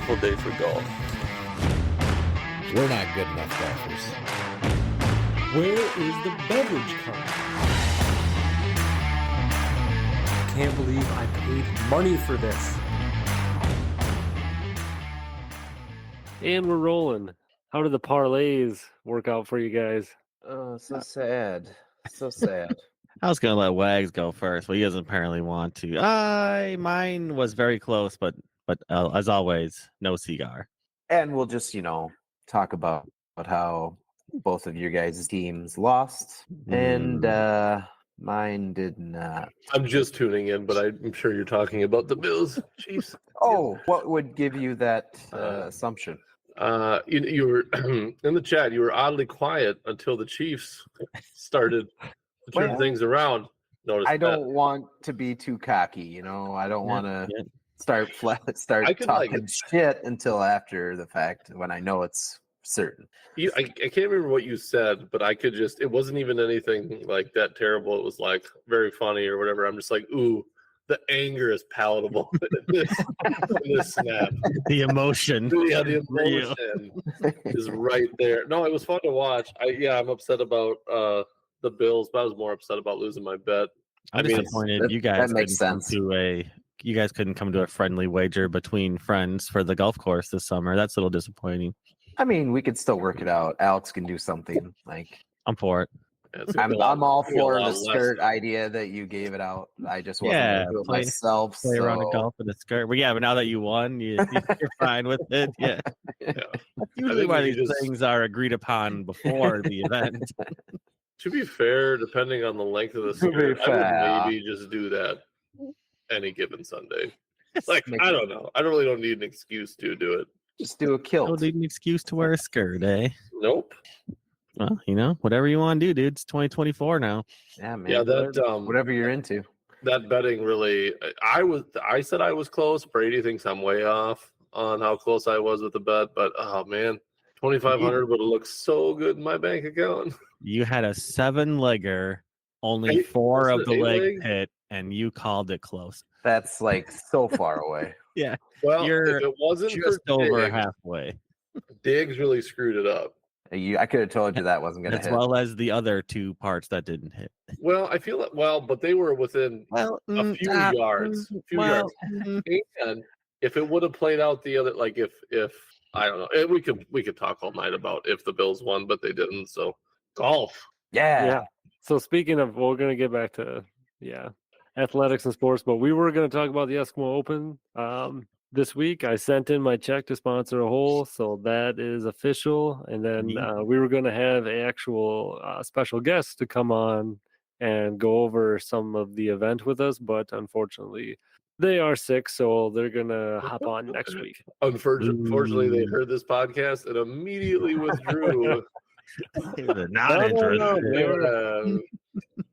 beautiful day for golf. We're not good enough golfers. Where is the beverage cart? Can't believe I paid money for this. And we're rolling. How did the parlays work out for you guys? Oh, so sad. So sad. I was going to let Wags go first, but he doesn't apparently want to. Mine was very close, but as always, no cigar. And we'll just, talk about how both of your guys' teams lost, and mine did not. I'm just tuning in, but I'm sure you're talking about the Bills. Chiefs. Oh, what would give you that assumption? You were in the chat. You were oddly quiet until the Chiefs started to turn things around. Notice I don't want to be too cocky, I don't want to start talking shit until after the fact when I know it's certain. I can't remember what you said, but I could just, it wasn't even anything like that terrible. It was like very funny or whatever. I'm just like, ooh, the anger is palatable in this snap. The emotion. Yeah, the emotion is right there. No, it was fun to watch. I'm upset about the Bills, but I was more upset about losing my bet. I'm disappointed you guys that makes sense. You guys couldn't come to a friendly wager between friends for the golf course this summer. That's a little disappointing. I mean, we could still work it out. Alex can do something. I'm for it. I'm all for the skirt idea that you gave it out. I just wasn't going to do it myself. Play around a golf in a skirt. But but now that you won, you're fine with it. Yeah. That's usually why these things are agreed upon before the event. To be fair, depending on the length of the skirt, I would maybe just do that any given Sunday. I don't know. I really don't need an excuse to do it. Just do a kilt. Don't need an excuse to wear a skirt, eh? Nope. Well, whatever you want to do, dude. It's 2024 now. Yeah, man. Yeah, that whatever you're into. That betting really. I said I was close. Brady thinks I'm way off on how close I was with the bet, but oh man, 2,500 would have looked so good in my bank account. You had a 7-legger, only 4 of the leg hit, and you called it close. That's so far away. Yeah. Well, you're if it wasn't just for over Diggs, halfway. Diggs really screwed it up. I could have told you that wasn't going to hit. As well as the other 2 parts that didn't hit. Well, I feel but they were within a few yards. And if it would have played out the other, if I don't know, we could talk all night about if the Bills won, but they didn't. So golf. Yeah. So speaking of, we're going to get back to athletics and sports, but we were going to talk about the Eskimo Open this week. I sent in my check to sponsor a hole, so that is official. And then we were going to have an actual special guest to come on and go over some of the event with us, but unfortunately they are sick, so they're going to hop on next week. Unfortunately, they heard this podcast and immediately withdrew. Not interested.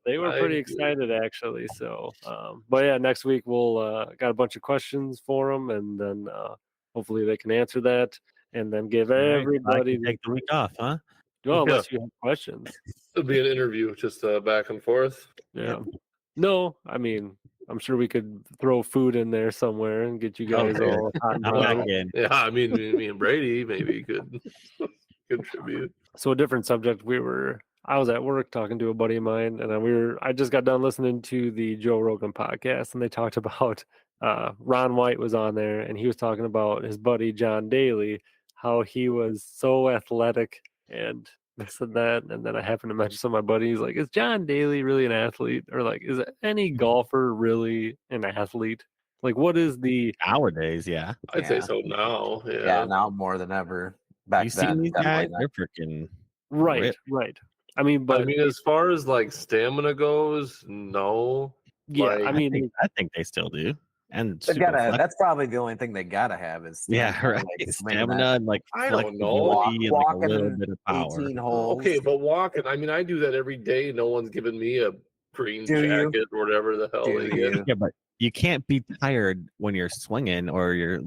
They were pretty excited, actually. So, but yeah, next week we'll got a bunch of questions for them, and then hopefully they can answer that, and then give everybody take the week off, huh? Well, unless you have questions, it'll be an interview, just back and forth. Yeah. No, I mean, I'm sure we could throw food in there somewhere and get you guys all hot and bothered. Yeah, I mean, me and Brady maybe could contribute. So a different subject. I was at work talking to a buddy of mine, and I just got done listening to the Joe Rogan podcast, and they talked about Ron White was on there, and he was talking about his buddy John Daly, how he was so athletic and this and that. And then I happened to mention some of my buddies, like, is John Daly really an athlete? Or is any golfer really an athlete? What is the nowadays? Yeah, I'd say so now. Yeah, now more than ever. Back you then, see these guys? They're freaking right. I mean, as far as stamina goes, no. Yeah, I think they still do. And that's probably the only thing they gotta have is stamina, stamina and I don't know, walking a little bit of power. 18 holes. Okay, but walking. I mean, I do that every day. No one's giving me a green jacket or whatever the hell they get. Yeah, but you can't be tired when you're swinging or you're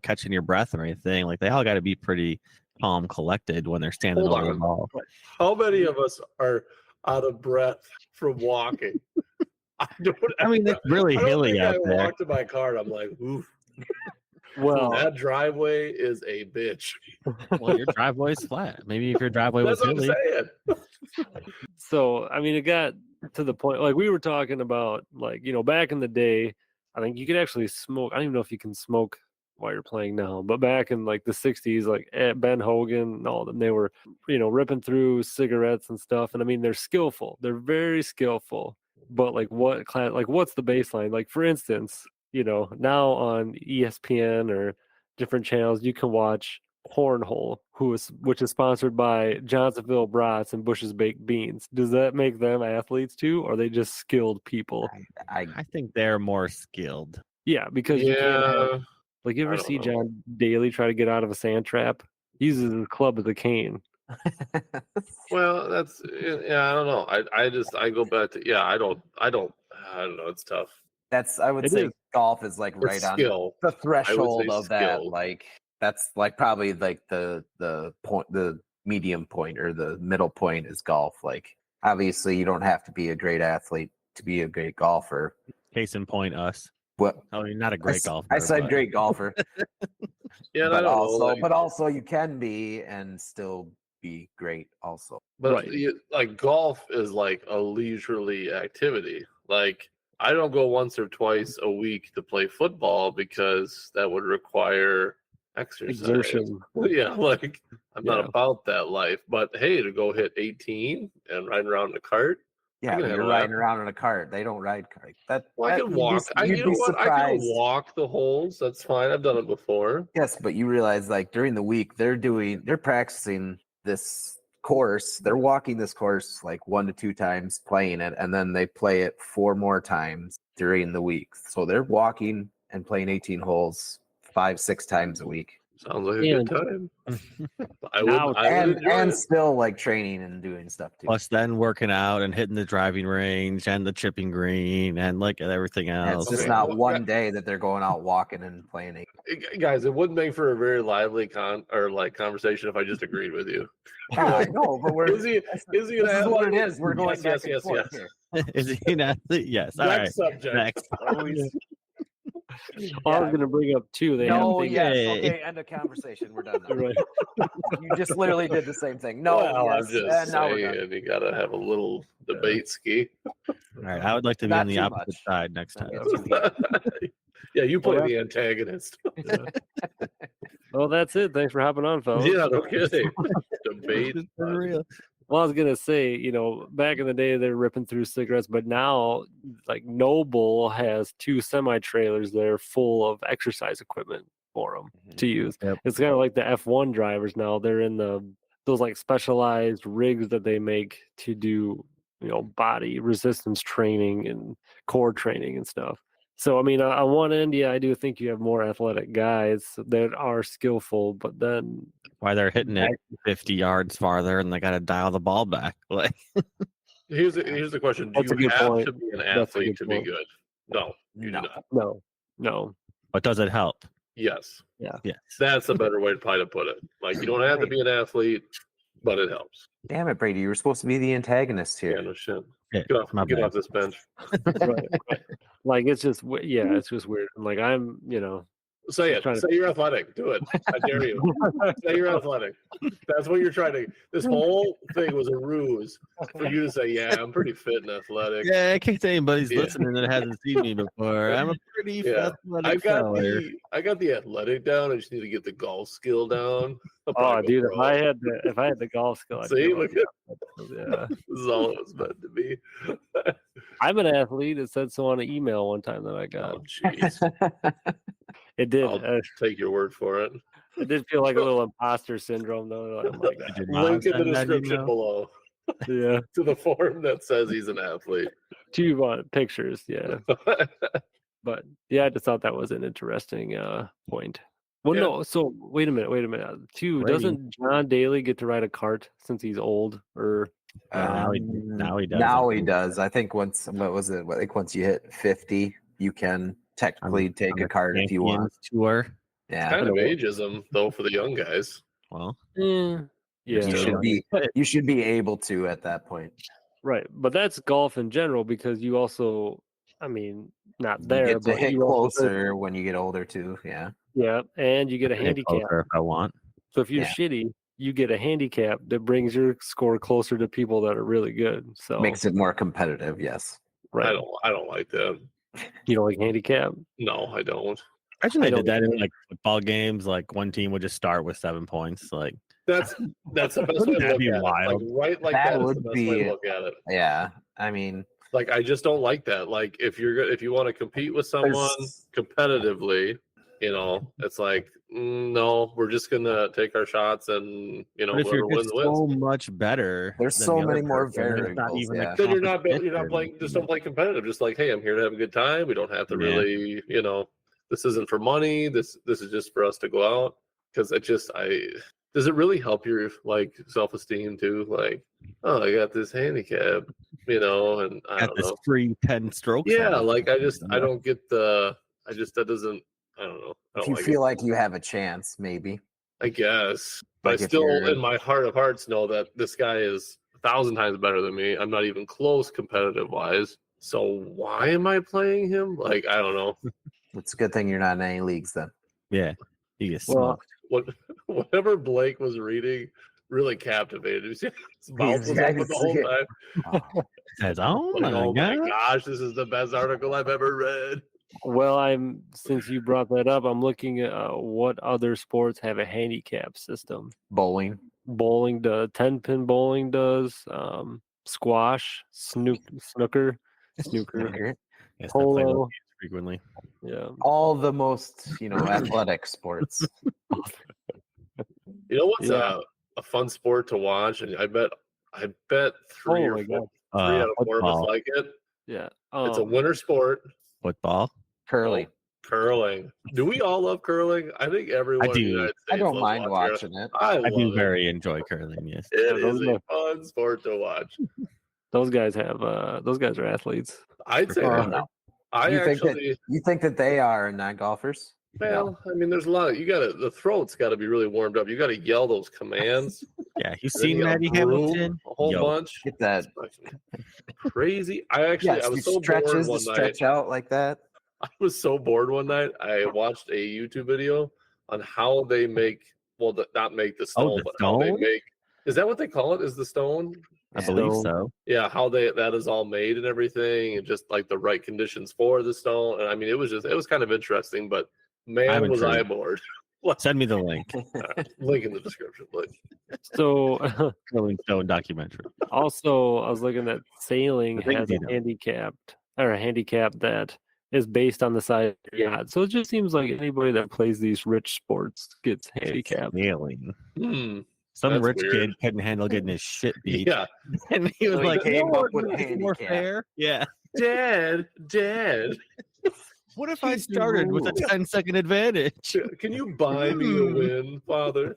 catching your breath or anything. They all got to be pretty calm, collected when they're standing over the ball. How many of us are out of breath from walking? I mean, it's really hilly out there. I walked to my car and I'm like, oof. Well, that driveway is a bitch. Well, your driveway's flat. Maybe if your driveway was That's what hilly. I'm saying. so I mean, it got to the point like we were talking about, like, back in the day, I think you could actually smoke. I don't even know if you can smoke while you're playing now, but back in like the 60s, like Ben Hogan and all of them, they were, ripping through cigarettes and stuff. And I mean, they're skillful. They're very skillful. But like what's the baseline? Like, for instance, now on ESPN or different channels, you can watch Cornhole, which is sponsored by Johnsonville Brats and Bush's Baked Beans. Does that make them athletes too, or are they just skilled people? I think they're more skilled. Yeah, because you can't have, like, you I ever don't see know. John Daly try to get out of a sand trap? He uses his club as a cane. Well, that's I don't know. I go back to I don't know. It's tough. I would say golf is like It's right on skill. the threshold of that. skill. Like that's like probably like the point, the medium point or the middle point is golf. Like obviously you don't have to be a great athlete to be a great golfer. Case in point, us. What? I mean, not a great golfer. I said but- great golfer. Yeah, but I don't also, know. Like, but also you can be and still be great. Also, but Right. like golf is like a leisurely activity. Like I don't go once or twice a week to play football because that would require exercise. Exertion. Yeah, like I'm not Yeah. about that life. But hey, to go hit 18 and ride around in a cart. yeah, can but you're handle riding that. around in a cart. They don't ride cart. Well, I can walk. You know what? I can walk the holes. That's fine. I've done it before. Yes, but you realize like during the week they're practicing this course. They're walking this course like 1 to 2 times, playing it, and then they play it 4 more times during the week. So they're walking and playing 18 holes 5-6 times a week. Sounds like a good time. I would enjoy and it. still like training and doing stuff too. Plus, then working out and hitting the driving range and the chipping green and like everything And else. it's just Okay, not well, one day that they're going out walking and playing. Guys, it wouldn't make for a very lively conversation if I just agreed with you. Yeah, I know, but we're Is he an this is what it athlete? is. We're going Yes, back yes, and forth yes. here. Is he an athlete? Yes. All right. Next subject. Next. I was going to bring up too. They No, have yes, Hey. okay, end of conversation. We're done now. Right. You just literally did the same thing. No, Well, yes, I'm just and now we're done. saying, you gotta have a little debate ski. All right. I would like to be Not on the too opposite much. side next time. Don't get too heated. Yeah, you play Well, the antagonist. Well, that's it. Thanks for hopping on, fellas. Yeah, no kidding. Debate. For real. Well, I was gonna say, back in the day they're ripping through cigarettes, but now, like, Noble has 2 semi-trailers there full of exercise equipment for them to use. Yep. It's kind of like the F1 drivers now. They're in those like specialized rigs that they make to do, body resistance training and core training and stuff. So, I mean, on one end, yeah, I do think you have more athletic guys that are skillful, but then Why they're hitting it 50 yards farther and they got to dial the ball back. Like, Here's the question: Do That's a you good have point. to be an That's a athlete good to be point. good? No, you No. do not. no. but does it help? Yes, Yes. that's a better way probably to put it. Like you don't have to be an athlete, but it helps. Damn it, Brady! You were supposed to be the antagonist Yeah, here. no shit. Okay, Get off, my get bad. off this bench. Right. Like, it's just, it's just weird. Like, I'm, Say it. Trying to- Say you're athletic. Do it. I dare you. Say you're athletic. That's what you're trying to. This whole thing was a ruse for you to say, "Yeah, I'm pretty fit and athletic." Yeah, in case anybody's Yeah. listening that hasn't seen me before, I'm a pretty Yeah. athletic fella. I got the athletic down. I just need to get the golf skill down. I'll oh, probably dude, go if pro. I had the golf skill, I'd See, go. look at Yeah. this is all it was meant to be. I'm an athlete. It said so on an email one time that I got. Oh, jeez. It did. I'll take your word for it. It did feel like a little imposter syndrome, though. Like, oh my god. Did your mom Link in the send that description email? below Yeah. to the form that says he's an athlete. 2 pictures. Yeah. But yeah, I just thought that was an interesting point. Well, Yeah. no. So wait a minute. Two, Brady. doesn't John Daly get to ride a cart since he's old? Or Now he does. Now he does. I think once I think once you hit 50, you can technically take a card if you want. Tour. Yeah, Kind of ageism though for the young guys. Well, yeah, you should be able to at that point. right. But that's golf in general because you also, I mean, not You there, get to but hit you also- closer when you get older too. Yeah. Yeah, and you get a Hit handicap. closer if I want. So if you're Yeah. shitty, you get a handicap that brings your score closer to people that are really good. So Makes it more competitive. Yes. right. I don't like that. You don't like handicap? No, I don't. Imagine I they don't did that in either. like football games. Like one team would just start with 7 points. Like That's the best way to Wouldn't that look be at wild? it. Like right like That that is would the best way be- to look at it. Yeah. I mean, Like I just don't like that. Like if you want to compete with someone There's- competitively, it's like no, we're just gonna take our shots and but if you're whoever just wins so wins. much better, There's than so the other many more person, there's not variables, even a yeah. Then you're not competition. playing. Just don't play competitive. Just like, hey, I'm here to have a good time. We don't have to Yeah. really, this isn't for money. This is just for us to go out. Because does it really help your like self-esteem too? Like, oh, I got this handicap, and I Got don't this know. free 10 strokes. Yeah, on it. like I don't get that doesn't. I don't know. I if don't you like feel it. like you have a chance, maybe. I guess, but Like I if still, you're- in my heart of hearts, know that this guy is 1,000 times better than me. I'm not even close competitive wise. So why am I playing him? Like I don't know. It's a good thing you're not in any leagues then. Yeah, you get Well, smoked. Whatever Blake was reading really captivated. His mouth was open the whole time. Oh, Says, oh Like, my oh my god. gosh, this is the best article I've ever read. Well, since you brought that up, I'm looking at what other sports have a handicap system. bowling. Bowling does, 10-pin bowling does, squash, snooker, Yes, I play those polo. games frequently. Yeah. All the most, athletic sports. You know what's Yeah. a fun sport to watch, and I bet three Oh or my four, God. three out of four of us Football. like it. Yeah. It's a winter sport. Football. Curling. Curling. Do we all love curling? I think everyone in the do. United States I don't loves mind watching watching it. I I do love it. very enjoy curling. Yes. It Yeah, is those a are- fun sport to watch. Those guys are athletes. I'd say Oh, that. no. I You think actually, You think that they are not golfers? well, I mean, there's a lot. The throat's got to be really warmed up. You got to yell those commands. Yeah. You Then seen you gotta Maddie broom Hamilton? a whole Yo. bunch. Get that. It's fucking crazy. I Yes, was you so bored stretches one to night. stretch out like that. I was so bored one night. I watched a YouTube video on how they make, not make the stone, the but how they stone? make. Is that what they call it? Is the stone? I believe Stone. so. Yeah, how that is all made and everything, and just like the right conditions for the stone. And I mean, it was kind of interesting, but man, I'm was I intrigued. bored. Send me the link. Link in the description, please. So Rolling Stone documentary. also, I was looking at sailing I think has you a know. handicap that is based on the size of your yacht. So it just seems like anybody that plays these rich sports gets handicapped. Sailing. Hmm. Some That's rich weird. kid couldn't handle getting his shit beat. Yeah, And he was So he like, came "No, up with it's more handicap." fair." Yeah. Dad. What if I started with a 10-second advantage? Can you buy me a win, Father?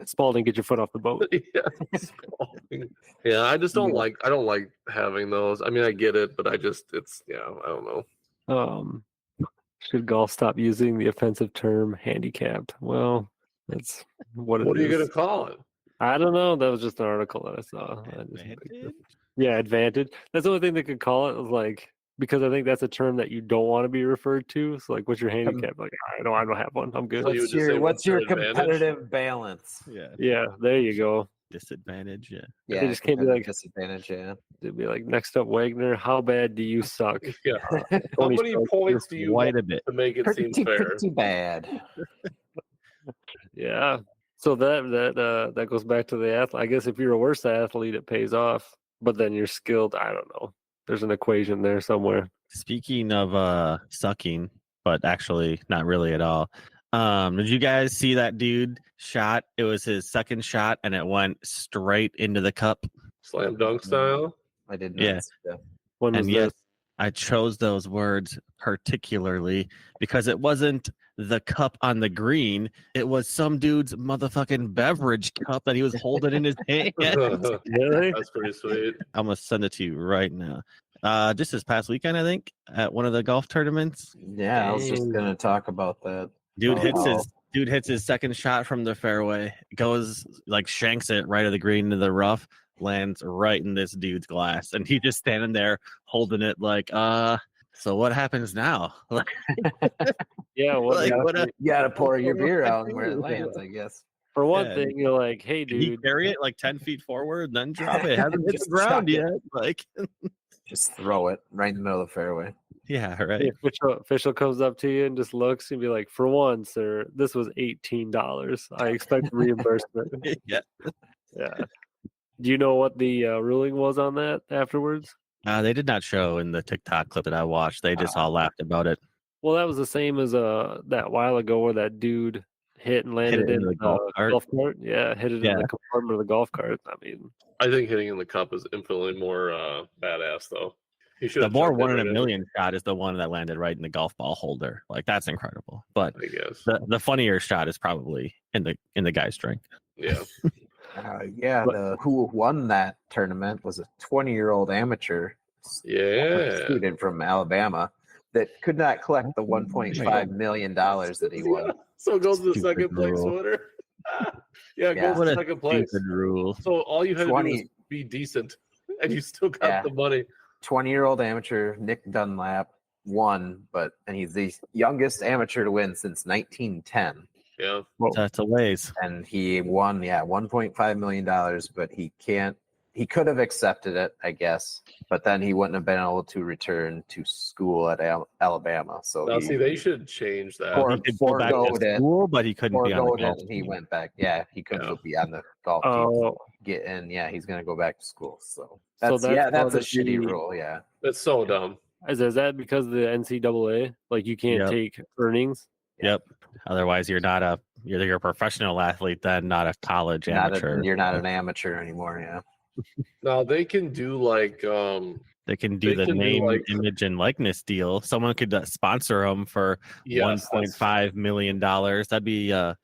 Spalding, get your foot off the boat. Yeah, I just don't like. I don't like having those. I mean, I get it, but I don't know. Should golf stop using the offensive term handicapped? Well, that's what it What are you is. gonna call it? I don't know. That was just an article that I saw. Advantage? Yeah, advantage. That's the only thing they could call it. Was like, because I think that's a term that you don't want to be referred to. So like, what's your handicap? Like, I don't have one. I'm good. So you would What's just say, your what's your competitive balance? Yeah. Yeah, there you go. Disadvantage. Yeah. Yeah, just can't be like- disadvantage. Yeah. It'd be like, next up, Wagner. How bad do you suck? Yeah. How Tony many Stark, points do you Quite want a bit. to make it seem fair? Pretty bad. Yeah. So that goes back to the athlete. I guess if you're a worse athlete, it pays off. But then you're skilled. I don't know. There's an equation there somewhere. Speaking of sucking, but actually not really at all. Did you guys see that dude shot? It was his second shot and it went straight into the cup. Slam dunk style. I did not. Yeah. see that. When was And yes, this? I chose those words particularly because it wasn't the cup on the green. It was some dude's motherfucking beverage cup that he was holding in his hand. Really? That's pretty sweet. I'm gonna send it to you right now. Just this past weekend, I think, at one of the golf tournaments. Yeah, I was just Dang. gonna talk about that. Dude Oh, hits his second shot from the fairway, goes like shanks it right of the green into the rough, lands right in this dude's glass, and he's just standing there holding it like, So what happens now? Yeah, Like, you gotta pour your what do beer I out where it do? lands, I guess. For one Yeah. thing, you're like, hey, Did he dude. carry it like 10 feet forward, then drop it? It hasn't hit the Just ground chuck it. yet. Like, Just throw it right in the middle of the fairway. yeah, The right. official comes up to you and just looks and be like, "For one, sir, this was $18. I expect reimbursement." Yeah. Yeah. Do you know what the ruling was on that afterwards? They did not show in the TikTok clip that I watched. They just all laughed about it. Well, that was the same as that while ago where that dude hit and landed into in the golf cart. golf cart. Yeah, hit it in Yeah. the compartment of the golf cart. I mean, I think hitting in the cup is infinitely more badass, though. He should The have more jumped in 1 in right a million shot is the one that landed right in the golf ball holder. Like, that's incredible. But I guess. the funnier shot is probably in the guy's drink. Yeah. Who won that tournament was a 20-year-old amateur Yeah. student from Alabama that could not collect the $1.5 million that he won. So goes to the Stupid second place rule. winner. Yeah, Yeah. goes What to a second place. stupid rule. So all you had to do 20 was be decent, and you still got Yeah. the money. 20-year-old amateur Nick Dunlap won, and he's the youngest amateur to win since 1910. Yeah. That's a ways. And he won, $1.5 million, but he could have accepted it, I guess, but then he wouldn't have been able to return to school at Alabama. So Now, see, they should change that. Or- He could go back to forgoed it. school, but he couldn't be on the foregoed golf it, and he team. went back. Yeah, he couldn't Yeah. be on the golf team. oh, He's going to go back to school. So So that's that's that's a how shitty the- rule. Yeah. That's so dumb. is that because of the NCAA? Like you can't Yep. take earnings? Yep. Otherwise, you're a professional athlete, then not a college amateur. You're not an amateur anymore. Yeah. Now they can do like They can do They the can do, name, like- image, and likeness deal. Someone could sponsor them for yes, that's- $1.5 million. That'd be a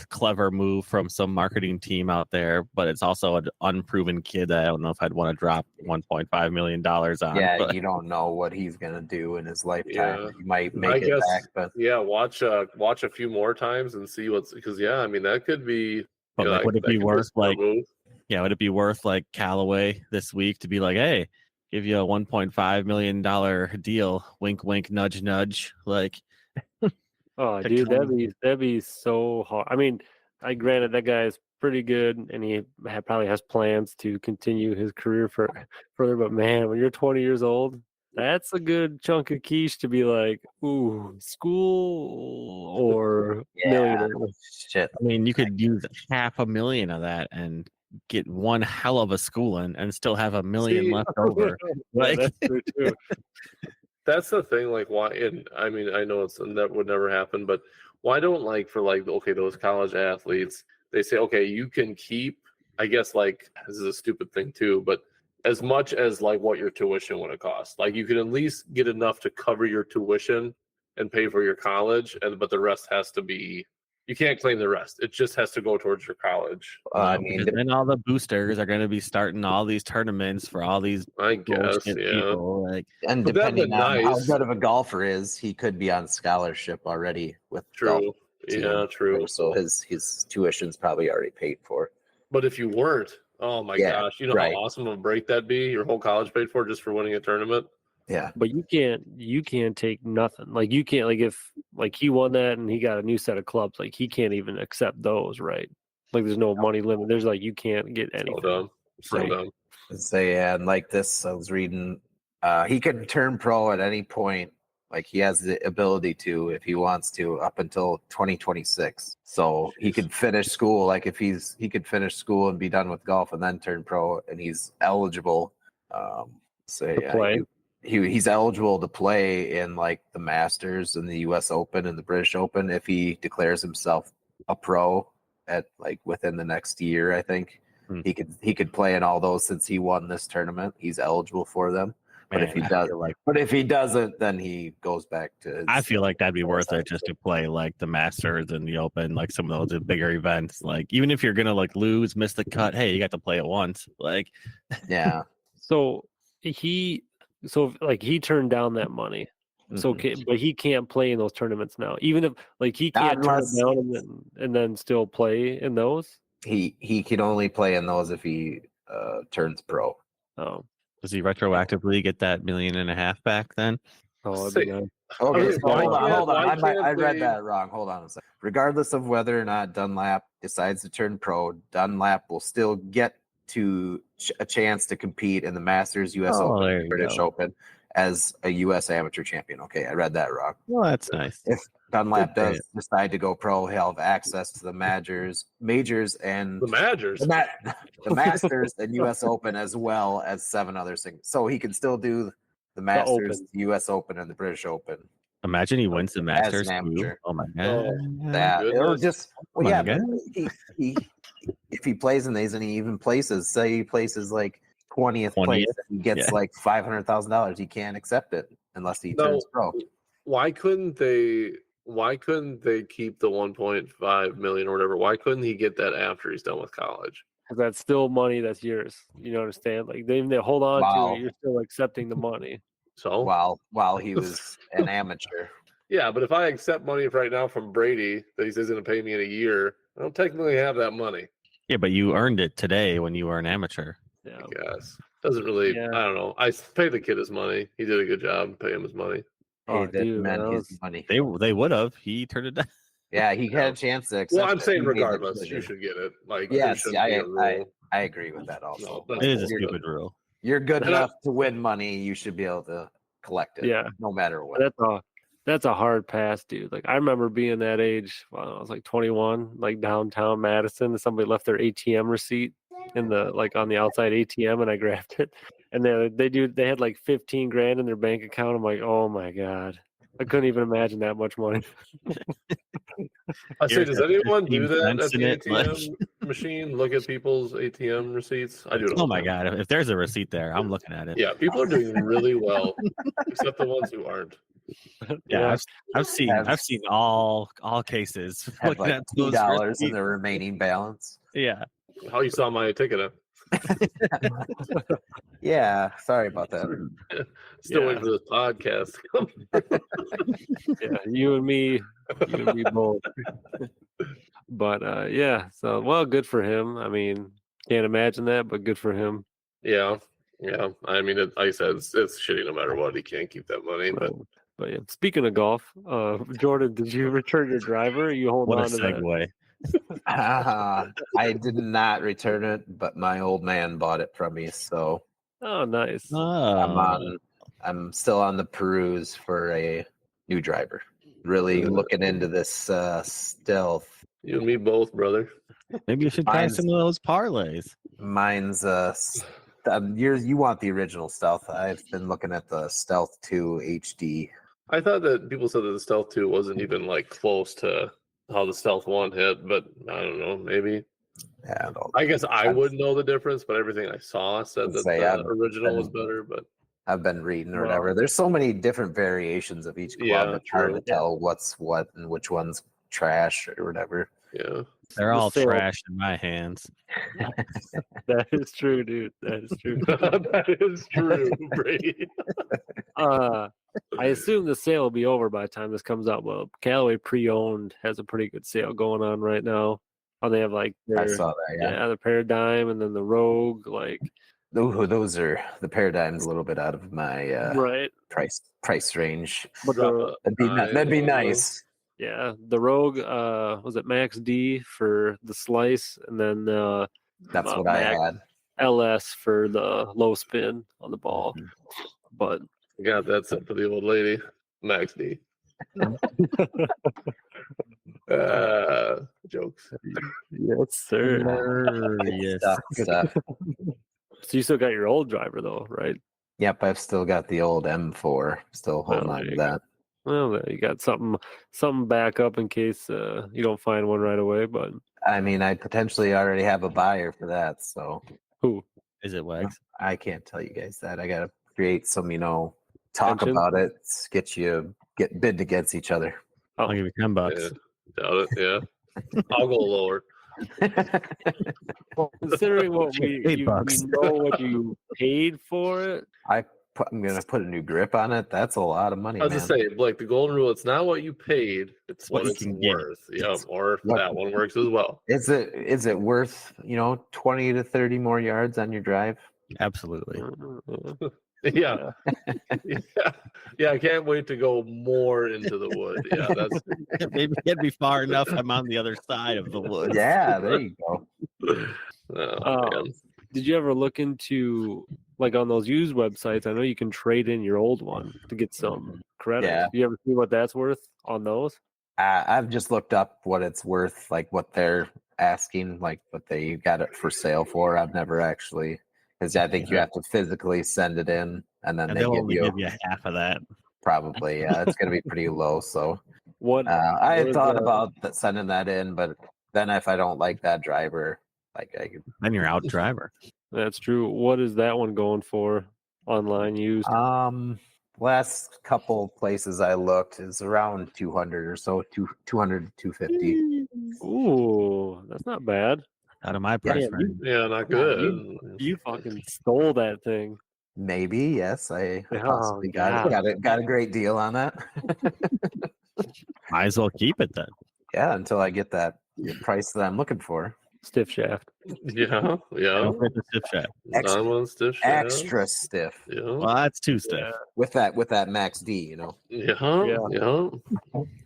clever move from some marketing team out there, but it's also an unproven kid that I don't know if I'd want to drop $1.5 million on. Yeah, but you don't know what he's gonna do in his lifetime. Yeah. He might I make it guess- back, but Yeah, watch a few more times and see what's because I mean that could be. But, like, would it that be could a worth, smart like, move. yeah, would it be worth like Callaway this week to be like, hey, give you a $1.5 million deal, wink, wink, nudge, nudge, like, Oh, To dude, come- that'd be so hard. I mean, I granted that guy is pretty good, and he probably has plans to continue his career further. But man, when you're 20 years old, that's a good chunk of quiche to be like, ooh, school or Yeah. millionaire. shit. I mean, you could use $500,000 of that and get one hell of a schooling and still have $1 million See- left over. Yeah, Like, that's true too. That's the thing. Like, why? And I mean, I know that would never happen, but why don't those college athletes? They say, okay, you can keep. I guess like this is a stupid thing too, but as much as like what your tuition would have cost, like you can at least get enough to cover your tuition and pay for your college, but the rest has to be. You can't claim the rest. It just has to go towards your college. I mean, because then all the boosters are going to be starting all these tournaments for all these I guess, bullshit yeah. people. Like, and But that'd be depending on how nice. good of a golfer is, he could be on scholarship already with golf True. team. Yeah, true. So his tuition's probably already paid for. But if you weren't, oh my Yeah, gosh, you know right. how awesome of a break that'd be? Your whole college paid for just for winning a tournament. Yeah. But you can't take nothing. Like you can't if he won that and he got a new set of clubs, like he can't even accept those, right? Like there's no money limit. There's you can't get So anything. dumb. So Right. dumb. And like this, I was reading, he can turn pro at any point. Like he has the ability to, if he wants to, up until 2026. So he could finish school. Like if he could finish school and be done with golf and then turn pro, and he's eligible. To play. He's eligible to play in like the Masters and the U.S. Open and the British Open if he declares himself a pro at like within the next year. I think he could play in all those since he won this tournament. He's eligible for them. But if he does, but if he doesn't, then he goes back to. I feel like that'd be worth it just to play like the Masters and the Open, like some of those bigger events. Like even if you're gonna like lose, miss the cut, hey, you got to play it once. Like, Yeah. So he turned down that money. So, Mhm. but he can't play in those tournaments now. Even if he can't turn unless- it down and then still play in those. he can only play in those if he turns pro. Oh, does he retroactively get that $1.5 million back then? Oh, that'd be nice. Okay, mean, so why hold on. can't I read they- that wrong. Hold on a second. Regardless of whether or not Dunlap decides to turn pro, Dunlap will still get to a chance to compete in the Masters, U.S. Oh, there Open, you British go. Open as a U.S. amateur champion. Okay, I read that wrong. Well, that's nice. If Dunlap Good for does decide to go pro, he'll have access to the majors and The Madgers. the Masters and U.S. Open as well as 7 other things. So he can still do the Masters, Open. the U.S. Open, and the British Open. Imagine he wins the As Masters an too. amateur. Oh my Oh, god. That it'll goodness. just Oh my yeah, but God. he if he plays in these and he even places, say he places like 20th 20th, place, he gets yeah. like $500,000. He can't accept it unless he No. turns pro. Why couldn't they keep the 1.5 million or whatever? Why couldn't he get that after he's done with college? Because that's still money that's yours. You understand? Like they hold on to Wow. it, you're still accepting the money. So While he was an amateur. yeah, but if I accept money right now from Brady that he says he's going to pay me in a year, I don't technically have that money. Yeah, but you earned it today when you were an amateur. Yeah. I guess doesn't really. Yeah. I don't know. I pay the kid his money. He did a good job. Pay him his money. Oh, Hey, that dude, meant that his was- money. They would have. He turned it down. Yeah, he had a chance to accept Well, I'm it. saying He made the regardless, you decision. should get it. Like Yes, there shouldn't be a rule. I agree with that also. No, that's It is a bullshit. stupid rule. You're good And I- enough to win money, you should be able to collect it. Yeah. No matter what. That's a hard pass, dude. Like I remember being that age. Well, I was like 21, like downtown Madison, and somebody left their ATM receipt in the on the outside ATM, and I grabbed it. And they had like 15 grand in their bank account. I'm like, oh my god, I couldn't even imagine that much money. I say, Here's does a anyone do 15 that at cents in the it, like- ATM machine? Look at people's ATM receipts. I do it. all Oh the my time. god! If there's a receipt there, I'm looking at it. Yeah, people are doing really well, except the ones who aren't. Yeah, I've seen Have- all cases. Have looking like at those $2 in receipts. the remaining balance. Yeah, How you saw my ticket? Yeah, sorry about that. Still Yeah. waiting for this podcast to come. Yeah, you and me both. But yeah, so well, good for him. I mean, can't imagine that, but good for him. Yeah. I mean, like I said, it's shitty no matter what. He can't keep that money. But Yeah. Speaking of golf, Jordan, did you return your driver? Or you hold what a on to that? segue. I did not return it, but my old man bought it from me, so Oh, nice. I'm still on the peruse for a new driver. Really looking into this stealth. you and me both, brother. Maybe you should try Mine's- some of those parlays. Mine's you want the original stealth. I've been looking at the Stealth 2 HD. I thought that people said that the Stealth 2 wasn't even like close to how the Stealth 1 hit, but I don't know. Maybe. Yeah, I guess I wouldn't know the difference, but everything I saw said that Say, the I've original was been- better. But I've been reading or Wow. whatever. There's so many different variations of each club. Yeah, It's hard true. to tell what's what and which one's trash or whatever. yeah, They're The all sale- trash in my hands. That is true, dude. That is true. that is true, Brady. I assume the sale will be over by the time this comes out. Well, Callaway Pre-Owned has a pretty good sale going on right now. Oh, they have like I their saw that. Yeah. the Paradigm and then the Rogue, like Those are the paradigms a little bit out of my right. price range. But Drop That'd be nice. yeah, the Rogue was it Max D for the slice, and then That's what I Max had. LS for the low spin on the ball. But Got that set for the old lady, Max D. Jokes. yes, sir. Yes. Stuff. So you still got your old driver though, right? Yep, I've still got the old M4. Still holding Well, on there to you that. Well, there you got something back up in case you don't find one right away. But I mean, I potentially already have a buyer for that, so who? Is it Wags? I can't tell you guys that. I gotta create some, talk Tension? about it, get bid against each other. I'll give you $10. Yeah, doubt it. Yeah, I'll go lower. Well, considering what we $8. know what you paid for it. I'm gonna put a new grip on it. That's a lot of money, I was man. just saying, like the golden rule, it's not what you paid, it's What what you it's can get. worth. Yeah, or if What- that one works as well. Is it worth 20 to 30 more yards on your drive? Absolutely. Yeah. Yeah. I can't wait to go more into the wood. Yeah, that's Maybe it'd be far enough. I'm on the other side of the woods. Yeah, there you go. man. Did you ever look into like on those used websites? I know you can trade in your old one to get some credit. Yeah. You ever see what that's worth on those? I've just looked up what it's worth, like what they're asking, like what they got it for sale for. I've never actually, because I think you have to physically send it in, and then And they they'll give only you give you half of that. probably. Yeah, it's going to be pretty low. So What I what had is thought that? about sending that in, but then if I don't like that driver, like I could, Then you're out driver. That's true. What is that one going for online used? last couple places I looked is around 200 or so, 200 to 250. Ooh, that's not bad. Out of my price Yeah, range. Yeah, not Yeah, good. You fucking stole that thing. Maybe, yes, I Oh, possibly God. got a great deal on that. Might as well keep it then. Yeah, until I get that price that I'm looking for. Stiff shaft. Yeah. Don't forget the stiff shaft. Extra, I'm on stiff shaft. extra stiff Yeah. Well, that's too stiff. with that max D, you know. Yeah.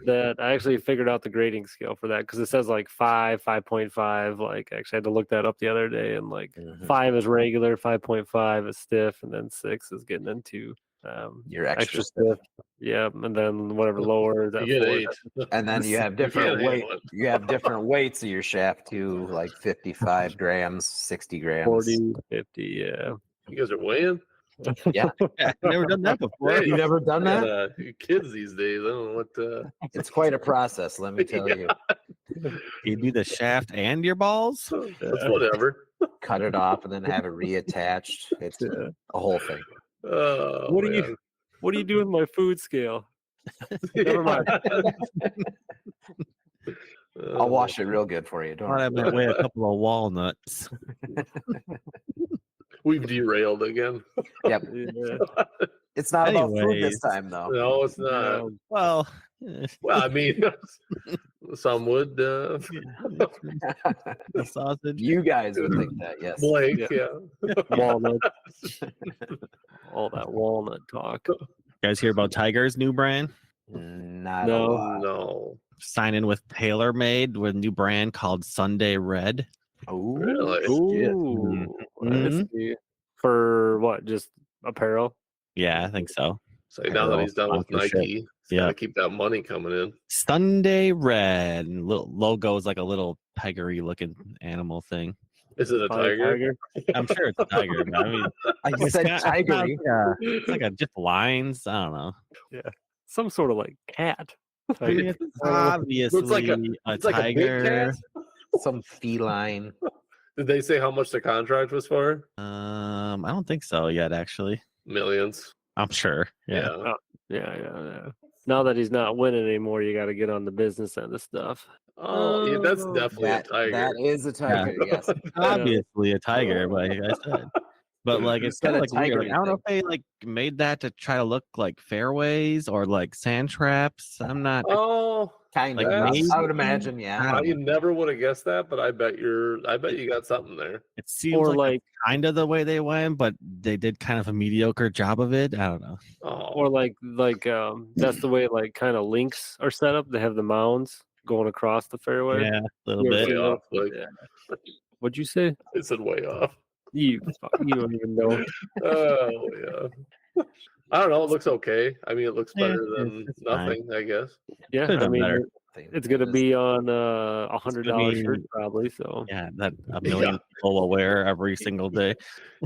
That I actually figured out the grading scale for that because it says like 5, 5.5. Like actually I had to look that up the other day, and like Mhm. 5 is regular, 5.5 is stiff, and then 6 is getting into You're extra stiff. stiff. Yeah, and then whatever lower that You get 4 8. And then you have You different can't weight. handle it. You have different weights of your shaft too, like 55 grams, 60 grams. 40, 50. Yeah. You guys are weighing? Yeah. I've never done that before. Hey, You never done that? you kids these days, I don't know what. It's quite a process, let me tell you. You do the shaft and your balls? That's whatever. Cut it off and then have it reattached. It's Yeah. a whole thing. Oh, What do man. you What do you do with my food scale? Never mind. I'll wash it real good for you. Don't Thought I worry. might weigh a couple of walnuts. We've derailed again. Yep. Yeah. It's not about food Anyways. this time, though. No, it's not. Well, Well, I mean, some would. the sausage. You guys would think that, yes. Blake, yeah. Walnut. All that walnut talk. You guys hear about Tiger's new brand? Not No. a lot. No. Signing with TaylorMade with a new brand called Sunday Red. Ooh, Really? Ooh. Mhm. Let's see. For what? Just apparel? Yeah, I think so. So now that he's done with Sponsorship. Nike, he's got Yeah. to keep that money coming in. Sunday Red. And little logo is like a little tigery looking animal thing. Is it a tiger? I'm sure it's a tiger, but I mean, you said tiger. it's like a just lines. I don't know. Some sort of like cat. I mean, it's obviously Looks like a a like a big tiger. cat. Some feline. Did they say how much the contract was for? I don't think so yet. Actually, Millions. I'm sure. Yeah. Yeah. Now that he's not winning anymore, you got to get on the business end of stuff. Oh, yeah, that's definitely That, a tiger. that is a tiger, yes. Obviously a tiger, but like I said. But like it's It's got kind a of like weird. tiger Like, I don't know if they like made that to try to look like fairways or like sand traps. I'm not. Oh, Kind Like of. maybe? I would imagine, yeah. I never would have guessed that, but I bet you got something there. It seems Or like like, kind of the way they went, but they did kind of a mediocre job of it. I don't know. Oh, or like that's the way like kind of links are set up. They have the mounds going across the fairway. Yeah, a little You ever bit. seen way off. that? Like Yeah. What'd you say? I said, way off. You don't even know. Oh yeah. I don't know. It looks okay. I mean, it looks Yeah, better than it's fine. nothing, I guess. Yeah, Could've I done mean, better. it's gonna be on $100 be- shirt probably. So Yeah, that a million people will wear every single day.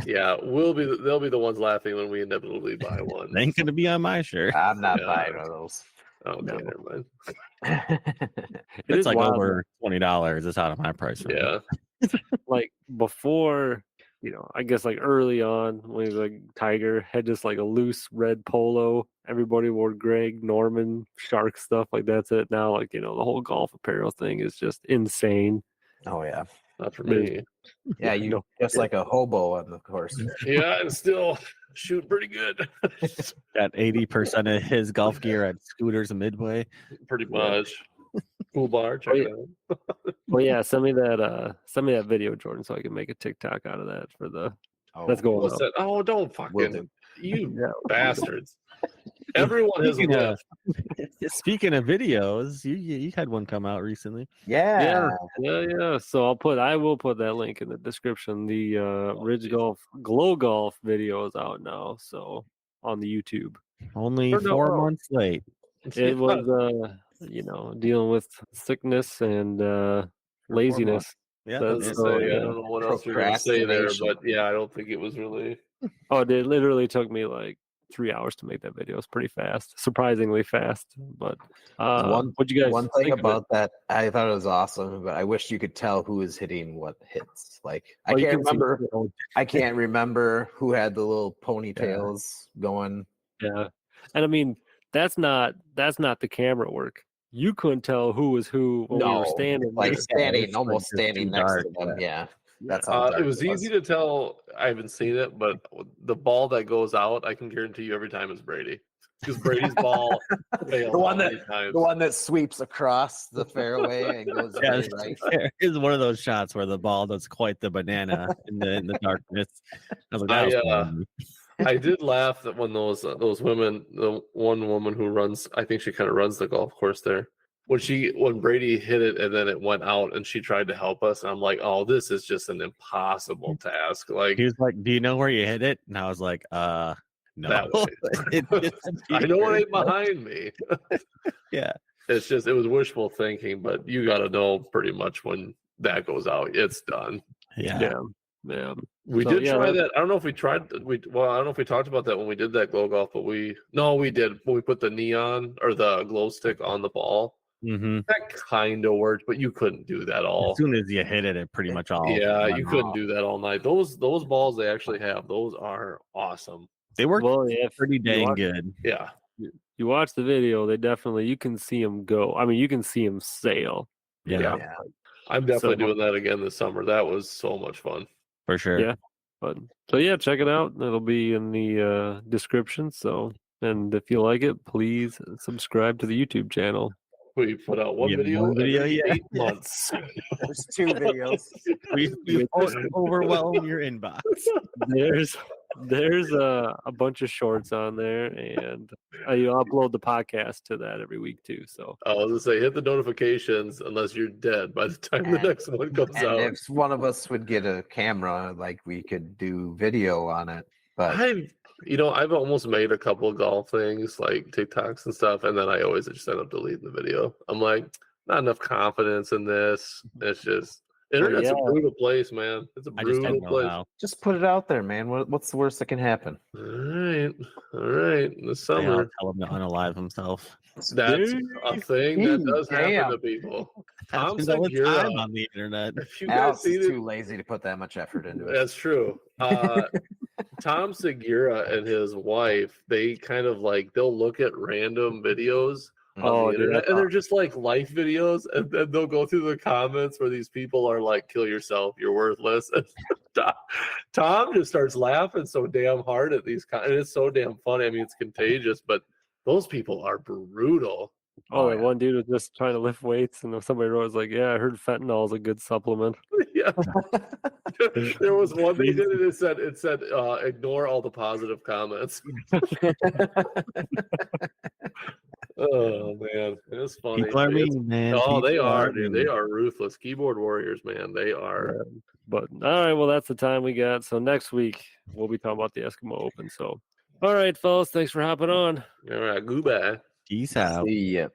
Yeah, they'll be the ones laughing when we inevitably buy one. They ain't gonna be on my shirt. I'm not Yeah. buying one of those. Okay, No. never mind. it It's is like wild, over $20. It's out of my price range. Yeah. like before, I guess like early on when like Tiger had just like a loose red polo. Everybody wore Greg Norman Shark stuff like that's it. Now like the whole golf apparel thing is just insane. Oh, yeah. Not for me. Yeah, you No. just like a hobo on the course. Yeah, I'm still shooting pretty good. Got 80% of his golf gear at Scooters and Midway. Pretty much. Cool bar. Check it out. Well, yeah, send me that video, Jordan, so I can make a TikTok out of that for the. Oh, That's going What's up. that? Oh, don't Will fucking. do. You bastards. Everyone has lived. Speaking of videos, you had one come out recently. Yeah. So I will put that link in the description. The Ridge Golf Glow Golf video is out now, so on the YouTube. Only 4 months late. It was dealing with sickness and laziness. Yeah, I don't know what else you're gonna say there, but yeah, I don't think it was really. Oh, it literally took me like 3 hours to make that video. It's pretty fast, surprisingly fast. But what you guys? One thing about that, I thought it was awesome, but I wish you could tell who is hitting what hits. Like I can't remember who had the little ponytails going. Yeah, and I mean that's not the camera work. You couldn't tell who was who when we were standing, like almost standing next to them. Yeah. That's how it was easy to tell. I haven't seen it, but the ball that goes out, I can guarantee you every time is Brady, because Brady's ball fails. the one that sweeps across the fairway and goes right. Is one of those shots where the ball does quite the banana in the darkness. I was like, I did laugh that when those women, the one woman who runs, I think she kind of runs the golf course there. When Brady hit it and then it went out and she tried to help us, and I'm like, oh, this is just an impossible task. Like, he was like, do you know where you hit it? And I was like, no. That way. I know it ain't behind me. Yeah. It was wishful thinking, but you got to know pretty much when that goes out, it's done. Yeah. We did try that. I don't know if we tried. I don't know if we talked about that when we did that glow golf, but we did. When we put the neon or the glow stick on the ball, that kind of worked, but you couldn't do that all. As soon as you hit it, it pretty much all. Yeah, you couldn't do that all night. Those balls they actually have, those are awesome. They work pretty dang good. Yeah. You watch the video, you can see them go. I mean, you can see them sail. Yeah. I'm definitely doing that again this summer. That was so much fun. For sure. Yeah. Check it out. It'll be in the description. And if you like it, please subscribe to the YouTube channel. We put out one video every 8 months. There's 2 videos. We overwhelm your inbox. There's a bunch of shorts on there, and you upload the podcast to that every week too. So I was gonna say, hit the notifications unless you're dead by the time the next one comes out. If one of us would get a camera, like we could do video on it. But I've almost made a couple of golf things like TikToks and stuff, and then I always just end up deleting the video. I'm like, not enough confidence in this. It's just internet's a brutal place, man. It's a brutal place. Just put it out there, man. What's the worst that can happen? All right. In the summer, tell him to unalive himself. That's a thing that does happen to people. Tom Segura on the internet. If you guys see too lazy to put that much effort into it. That's true. Tom Segura and his wife, they kind of they'll look at random videos on the internet, and they're just like life videos, and then they'll go through the comments where these people are like, "Kill yourself, you're worthless." And Tom just starts laughing so damn hard at these, and it's so damn funny. I mean, it's contagious, but those people are brutal. One dude was just trying to lift weights, and somebody wrote, "Was like, yeah, I heard fentanyl is a good supplement." Yeah, there was one they did, and it said, ignore all the positive comments. Oh man, it's funny. People are mean, man. Oh, they are, dude. They are ruthless keyboard warriors, man. They are. But all right, well, that's the time we got. So next week we'll be talking about the Eskimo Open. So, all right, fellas, thanks for hopping on. All right, goodbye. Peace out. See ya.